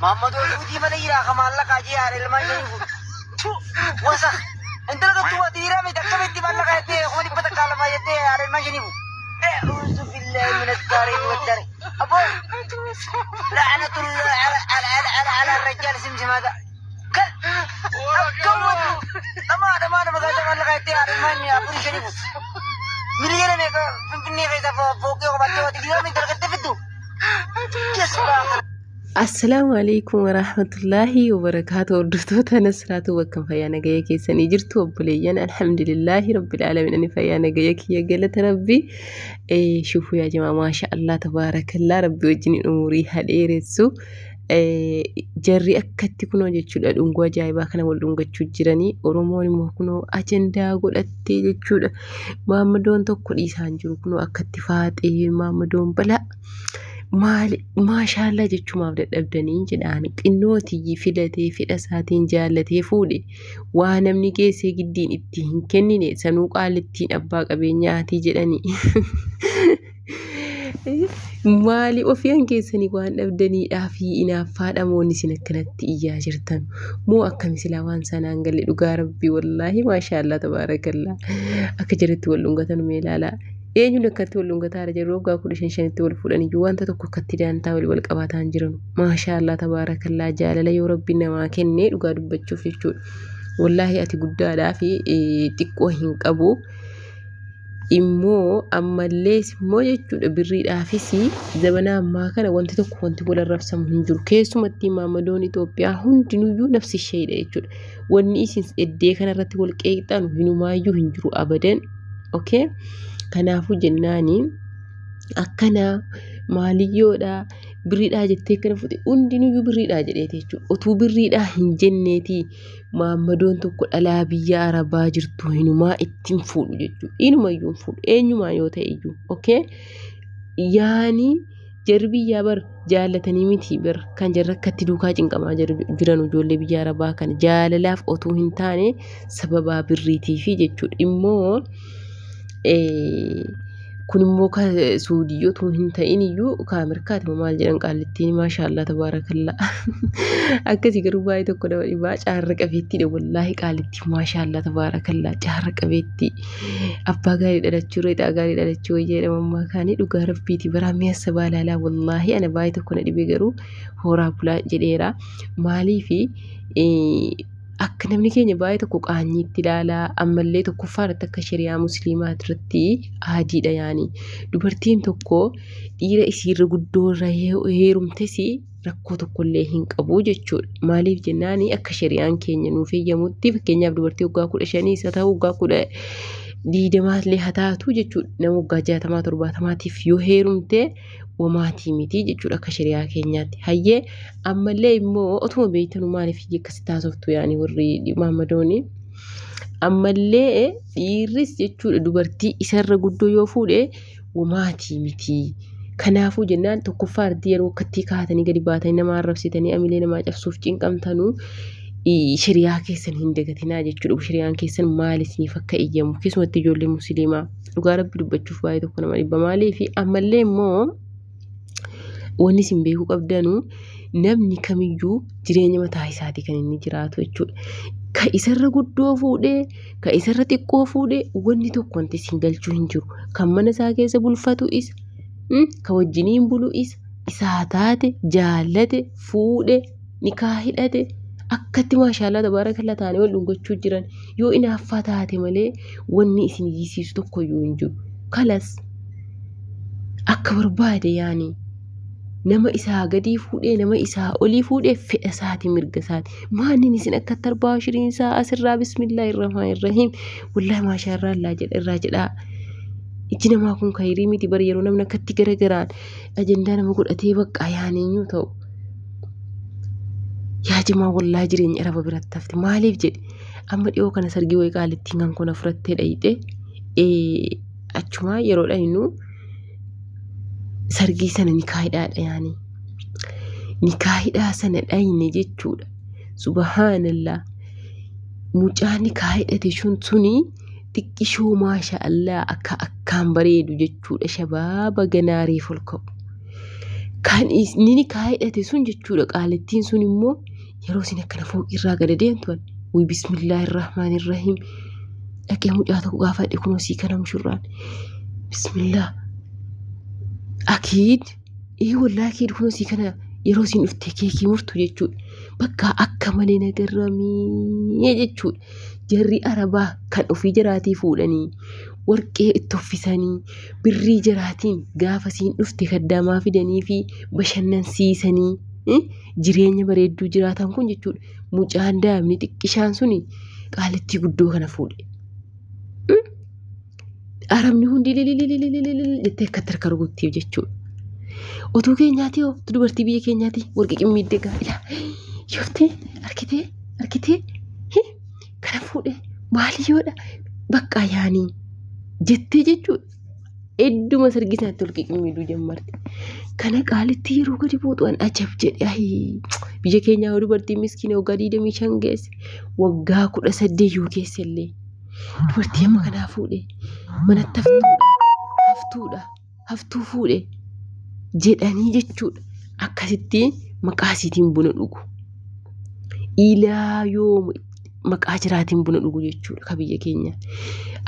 محمد ودي مليرا كمان لك أجي على الماء وسخ أنت لك تو تيرا متكبر تبان لك أتى خوني بتكلم ما يتى على الماء جنبه أعوذ بالله من الكارين والدري أبو لعنة الله على الرجال سمسم هذا كل أما ما قال تبان لك أتى على الماء يا أبو جنبه مليرا ميك فيني كذا فوقي وبعدين تيرا متكبر تفدو السلام عليكم ورحمة الله وبركاته ودرتوتا نسرات وكم فيانا جايك سني جرت وبليان الحمد لله رب العالمين أني فيانا جايك يا جلة ربي شوفوا يا جماعة ما شاء الله تبارك الله ربي وجني أموري هالإيرتسو جري أكتي كنو جتشود الأنقوا جايبا كنا والأنقوا تشجرني ورموني مهكنو أجندا قلتي جتشود محمدون تقول إيسان جرو كنو أكتي فاتي محمدون بلا ما شاء الله جتشو ما بدأ أبدانين جداني إنوتي فلتي فلا ساتين جالتي فولي وانا مني كيسي جدين اتهن كنيني سنوق آلتين أباق أبينياتي جداني مالي وفيان كيساني وان أبداني أفي إنا فاد أموني سنكنت إياه جرتان مو أكامي سلاوان سانان قال لي ربي والله ما شاء الله تبارك الله أكجرت واللنغتان ميلالا eenyu nakkatti wal dhungataara jirru waggaa 15 wal fuudhanii wanta tokko akkatti daantaa wal qabataan jiran maashaa Allah tabaarakallaa jaalala yoo rabbi namaa kenne dhugaa dubbachuuf jechuudha wallahi ati guddaadhaa fi xiqqoo hin qabu immoo ammallee immoo jechuudha birriidhaafis zabana ammaa kana wanti tokko wanti wal arrabsamu hin jiru keessumatti maamadoon Itoophiyaa hundinuyyuu nafsi isheedha jechuudha wanni isin eddee kanarratti wal qeexxanu hinumaayyuu hin jiru abadan okay kanaafu jennaani akkana maaliyyoodha birriidhaa jettee kana fuute hundinuyyuu birriidhaa jedheete jechuudha utuu birriidhaa hin jenneeti maammadoon tokko dhalaa biyya arabaa jirtu hinumaa ittiin fuudhu jechuudha inumayyuu fuudhu eenyumaa yoo ta'e iyyuu okay yaani jarri biyyaa bar jaalatanii miti bar kan jarri akkatti duukaa cinqamaa jiran ijoollee biyya arabaa kana jaalalaaf otuu hin taane sababaa birriitiifi jechuudha immoo kun immoo ka suudiyyotu hin ta'in iyyuu ka Ameerikaati maal jedhan qaalittiin maashaallah tabaarakallaa akkasii garuu baay'ee tokko daba dhibaa caarra qabeettiidha wallaahi qaalittiin maashaallah tabaarakallaa caarra qabeetti abbaa gaarii dhalachuu reexaa gaarii dhalachuu jedhamammaa kaanii dhugaa rabbiiti baraa mi'assa baalaalaa wallaahi ana baay'ee tokko na dhibe garuu horaa bulaa jedheera maaliifi akka namni keenya baay'ee tokko qaanyiitti ilaalaa ammallee tokkoffaarratti akka shari'aa musliimaati irratti aadiidha yaani dubartiin tokko dhiira isiirra guddoorra heerumtes rakkoo tokkollee hin qabu jechuudha maaliif jennaani akka shari'aan keenya nuuf eeyyamutti fakkeenyaaf dubartii waggaa 15 isa ta'u waggaa 20 haa taatu jechuudha nama waggaa 60 70tiif yoo heerumte wamaatii miti jechuudha akka shari'aa keenyaatti hayyee ammallee immoo otuma beeytanu maaliif akkasitti taasoftu yaani warri maamadooni ammallee dhiirris jechuudha dubartii isarra guddoo yoo fuudhe wamaatii miti kanaafuu jennaan tokkoffaarratti yeroo akkatti kaatanii gadi baatanii nama arrabsitanii amilee namaa cabsuuf cinqamtanuu shari'aa keessan hin dagatinaa jechuudha shari'aan keessan maalisniif akka eeyyamu keessumatti ijoollee musliimaa dhugaa rabbi dubbachuuf baay'ee tokko nama dhibba maaliifi ammallee immoo wanni isin beekuu qabdanu namni kamiyyuu jireenya mataa isaatii kan inni jiraatu jechuudha ka isarra guddoo fuudhee ka isarra xiqqoo fuudhee wanni tokko wanti isin galchuu hin jiru kan mana isaa keessa bulfatu isa ka wajjiniin bulu isaa taate jaallate fuudhe nikaa hidhate akkatti maashaallah tabaarakallaa taane wal dhungachuu jiran yoo inaaffaa taate malee wanni isin yisiisu tokkoyyuu hin jiru kalas akka barbaade yaani nama isaa gadii fuudhee nama isaa olii fuudhee fedha isaati mirga isaati maannin isin akka tarbaa shiriin isaa asirraa bismillahirrahmanirrahiim wallahi maashaallah irraa jedhaa iji namaa kun khayrii miti bari yeroo namni akkatti garagaraan ajandaa nama godhatee baqqaa yaaneenyu ta'u yaa jimaa wallahi jireenya araba biratti hafte maaliif jedhe amma dhiyoo kana sargii wayii qaalittiin kan kuna furattee dhayite achumaa yeroo dhayinu sargii sana nikaahidhaadha yaani nikaahidhaa sana dhayne jechuudha subhaanallah mucaan nikaahidhate suni xiqqishoo maashaallah akkaan bareedu jechuudha shabaaba ganaarii folka'u kan inni kaayedhate sun jechuudha. Qaalittiin sun immoo yeroo isin akkana fooqirraa gad deemtu way bismillahirrahmanirrahim dhaqee mucaa tokko gaafadhe kunoo sii kana mushurraan bismillah akiid wallahi akiid kunoo sii kana yeroo isin dhufte keekii murtu jechuudha. Bakka akka malee nagarramee jechuudha. Jarri arabaa kan ofii jiraatii fuudhanii warqee itti uffisanii birrii jiraatiin gaafa siin dhufte kaddamaa fidanii fi bashannansiisanii jireenya bareedduu jiraatan kun jechuudha. Mucaan daa'imni xiqqishaan suni qaalittii guddoo kana fuudhe. Arabni hundi jettee akkatti harka rukutteef jechuudha. Otuu keenyaati yoo dubartii biyya keenyaati warqee qimmiidde gaa'ila yoofte arkitee kana fuudhe maaliyyoodha bakka yaanii jettee jechuudha. Hedduma sargisaatti warqee qimmiiduu jammarte. Kana qaalitti yeroo gadi buutu'an ajab jedhe biyya keenyaa dubartiin miskiina waggaa 25 geesse waggaa 18 yoo keessa illee dubartii amma kanaa fuudhe manatti haftuu fuudhe jedhanii jechuudha. Akkasitti maqaa isiitiin buna dhugu. Ilaa yoo maqaa jiraatiin buna dhugu jechuudha ka biyya keenya.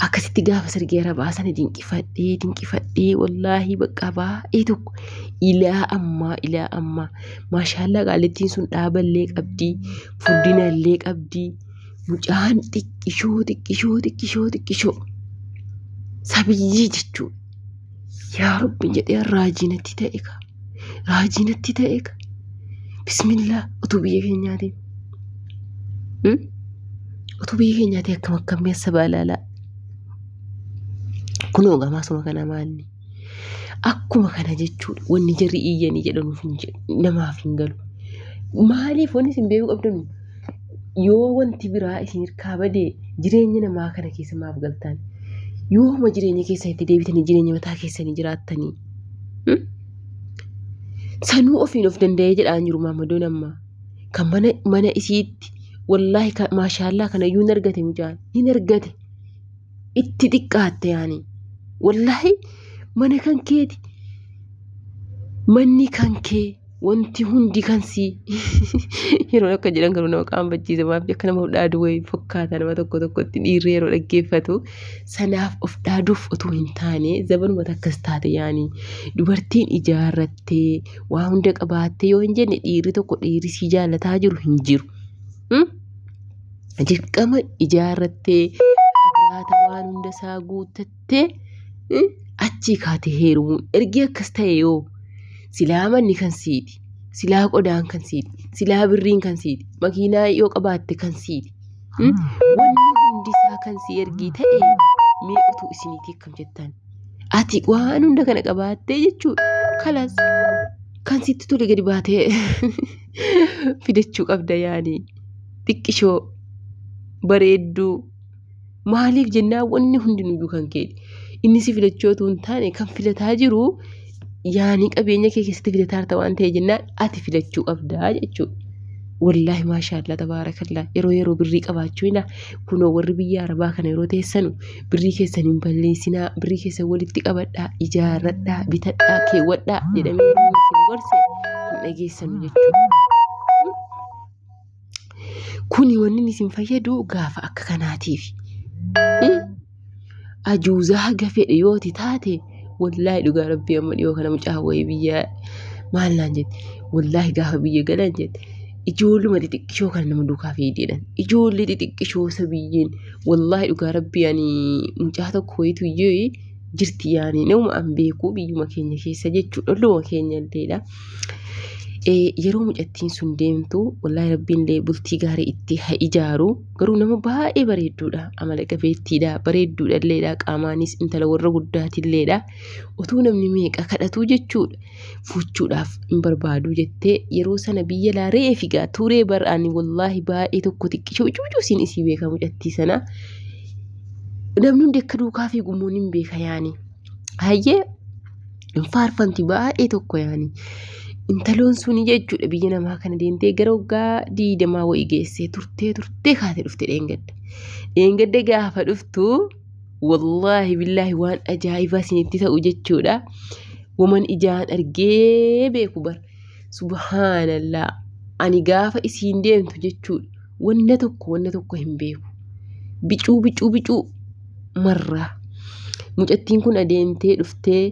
Akkasitti gaafa sargee arabaa sana dinqifadhee wallaahi bakka baay'ee tokko ilaa ammaa maashaallah qaalittiin sun dhaaballee qabdii furdinallee qabdii mucaan xiqqishoo sabiyyii jechuudha. Yaa Rabbi jedhee raajinatti ta'e ka bismillah utuu biyya keenyaati akkam akkammeessa baalaalaa. Kunoo gamaasuma kana maalni akkuma kana jechuudha. Wanni jarri iyyanii jedhanuuf namaaf hin galu. Maaliif wanni isin beekuu qabdanu yoo wanti biraa isin hirkaa badee jireenya namaa kana keessa maaf galtaan? Yooma jireenya keessa itti deebitanii jireenya mataa keessanii jiraattanii sanuu ofiin of danda'ee jedhaan jiru Maammadoon ammaa kan mana isiitti wallaahi maashaallah kana iyyuu hin argate mucaan hin argate itti xiqqaatte yaani wallaahi mana kan keeti manni kan kee wanti hundi kan sii yeroo akka jedhan garuu nama qaanfachiisa maaf akka nama dhaadu wayii fakkaata nama tokkotti dhiirri yeroo dhaggeeffatu sanaaf of dhaaduuf utuu hin taane zabanuma takkas taate yaani dubartiin ijaarrattee waa hunda qabaattee yoo hin jenne dhiirri tokko dhiirisii jaalataa jiru hin jiru. Dirqama ijaarrattee agiraata waan hunda isaa guuttattee achii kaatee heerumuun ergi akkas ta'e yoo silaa manni kan siiti, silaa qodaan kan siiti, silaa birriin kan siiti, makiinaa yoo qabaatte kan siiti. Wanni hundi isaa kan si ergii ta'e mee utuu isiniiti akkam jettan. Ati waan hunda kana qabaattee jechuudha. Kalas kan sitti tole gadi baatee fidachuu qabda yaani. Xiqqishoo bareedduu maaliif jennaan wanni hundi nuyyuu kan keeti. Inni si filachootu hin taane kan filataa jiru yaani qabeenya kee keessatti filataa waan ta'e jennaan ati filachuu qabdaa jechuudha. Wallaahi maashaallah tabaarakallah yeroo birrii qabaachuu ina kunoo warri biyya arabaa kana yeroo teessanu birrii keessan hin balleessinaa birrii keessan walitti qabadhaa ijaarradhaa bitadhaa keewwadhaa jedhamee isin gorse kun dhageessanu jechuudha. Kuni wanni isin fayyadu gaafa akka kanaatiif. Ajuuzaa haga fedhe yooti taate wallaahi dhugaa rabbii amma dhiyoo kana mucaa wayii biyya maal naan jette wallaahi gaafa biyya galan jette ijoolluma xixiqqishoo kan nama duukaa fiidedhan ijoollee xixiqqishoo sabiyyiin wallaahi dhugaa rabbii ani mucaa tokko wayitu iyyoo jirti yaani nama an beeku biyyuma keenya keessa jechuudha olluma keenya illeedha. Yeroo mucattiin sun deemtu wallaahi rabbiin illee bultii gaarii itti haa ijaaru garuu nama baay'ee bareedduudha amala qabeettiidha bareedduudha illeedha qaamaanis intala warra guddaatilleedha utuu namni meeqa kadhatu jechuudha fuuchuudhaaf hin barbaadu jettee yeroo sana biyya laaree figaa turee bar'aani wallaahi baay'ee tokko xiqqishoo cuucuusiin isii beeka mucattii sana namni hundi akka duukaa fi gumuun hin beeka yaani hayyee hin faarfanti baay'ee tokko yaani. Intaloon suni jechuudha biyya namaa kana deemtee gara waggaa 20 wayii geessee turtee kaatee dhufte dheengadda gaafa dhuftu wallaahi billaahi waan ajaa'ibaa isinitti ta'u jechuudha. woman ijaan argee beeku bar subhaanallaa ani gaafa isiin deemtu jechuudha wanna tokko hin beeku bicuu marraa mucattiin kun adeemtee dhuftee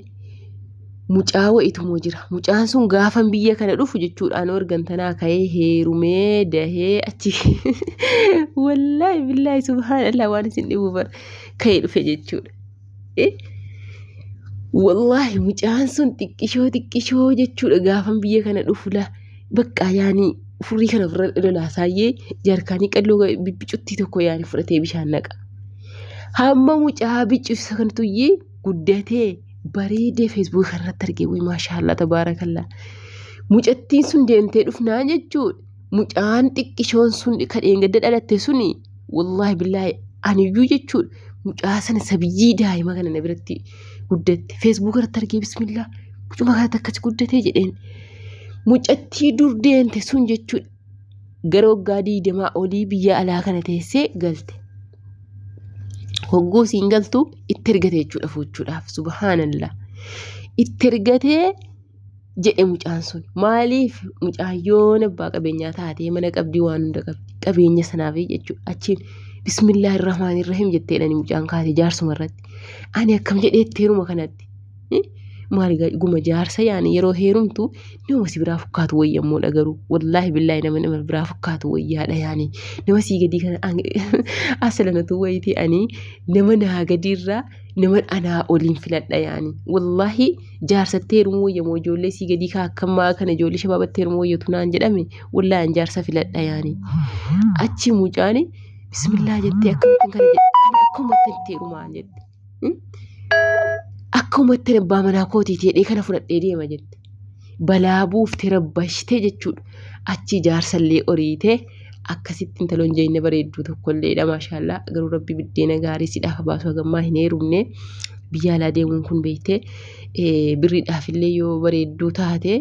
mucaa wayitu jira mucaan sun gaafan biyya kana dhufu jechuudhaan organtanaa ka'ee heerumee dahee achi wallaahi billaahi subhaanallaa waan isin dhibu bar ka'ee dhufe jechuudha wallaahi mucaan sun xiqqishoo jechuudha gaafan biyya kana dhufu la bakka yaani furii kana ofirra lolaasaayee jarkaanii qalloo biccutti tokko yaani fudhatee bishaan naqa hamma mucaa biccisa kanatuyyee guddatee bareedee feesbuuk kanarratti argee wuy maashaallah tabaarakallaa mucattiin sun deemtee dhufnaa jechuudha mucaan xiqqishoon sun kadheen gadda dhalatte suni wallaahi billaahi aniyyuu jechuudha mucaa sana sabiyyii daa'ima kana na biratti guddatte feesbuuk irratti argee bismillah mucuma kanatti akkas guddatee jedheen mucattii dur deemte sun jechuudha gara waggaa 20 olii biyya alaa kana teessee galte hoggoo siin galtu itti ergate jechuudha fuuchuudhaaf subhaanallah itti ergatee jedhe mucaan sun maaliif mucaayyoon abbaa qabeenyaa taatee mana qabdii waan hunda qabdi qabeenya sanaaf jechuudha achiin bismillahir rahmaanir rahiim jetteedhani mucaan kaate jaarsuma irratti ani akkam jedheetti heeruma kanatti maali guma jaarsa yaani yeroo heerumtu nama si biraa fakkaatu wayyammoo dhagaru wallaahi billaahi nama biraa fakkaatu wayyaadha yaani nama sii gadii kana asalanatu wayitii ani nama naa gadiirraa nama anaa oliin filadha yaani wallaahi jaarsatti heerumuu wayyamoo ijoollee sii gadii kaakkammaa kana ijoollee shabaabatti heerumuu wayyatu naan jedhame wallaahi an jaarsa filadha yaani achi mucaani bismillah jettee akkamittiin kana akkumatti heerumaan jette akkuma abbaa manaa kootiiti jedhee kana fudhadhee deema jette balaa buuftee rabbashtee jechuudha achi jaarsallee oriitee akkasitti intaloon jeenna bareedduu tokkolleedha maashaallah garuu rabbi biddeena gaarii sidhaaf baasu hagammaa hin heerumne biyya alaa deemuun kun beektee birriidhaafillee yoo bareedduu taate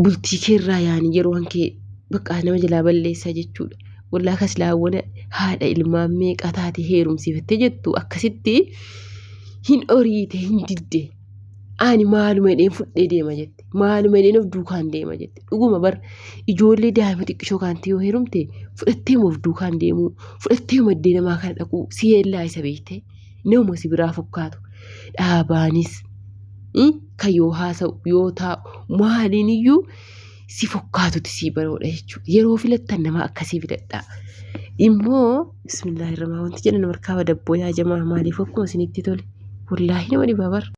bultii keerraa yaani yeroo hankee bakka nama jalaa balleessa jechuudha wallaa kas laawwana haadha ilmaan meeqa taate heerumsiifattee jettu akkasitti hin oriite hin didde ani maaluma edeen fudhee deema jette maaluma edeen of duukaan deema jette dhuguma bar ijoollee daa'ima xiqqishoo kaantee yoo heerumte fudhattee of duukaan deemuu fudhattee maddee namaa kana dhaquu siyeellaa isa beekte nama si biraa fakkaatu dhaabaanis kan yoo haasa'u yoo taa'u maaliin iyyuu si fakkaatutti si baroodha jechuudha yeroo filattan nama akkasii filadhaa immoo bismillahirrahmaan wanti jedhan markaaba dabboo yaa jamaa maaliif akkuma isinitti tole والله نمني بابر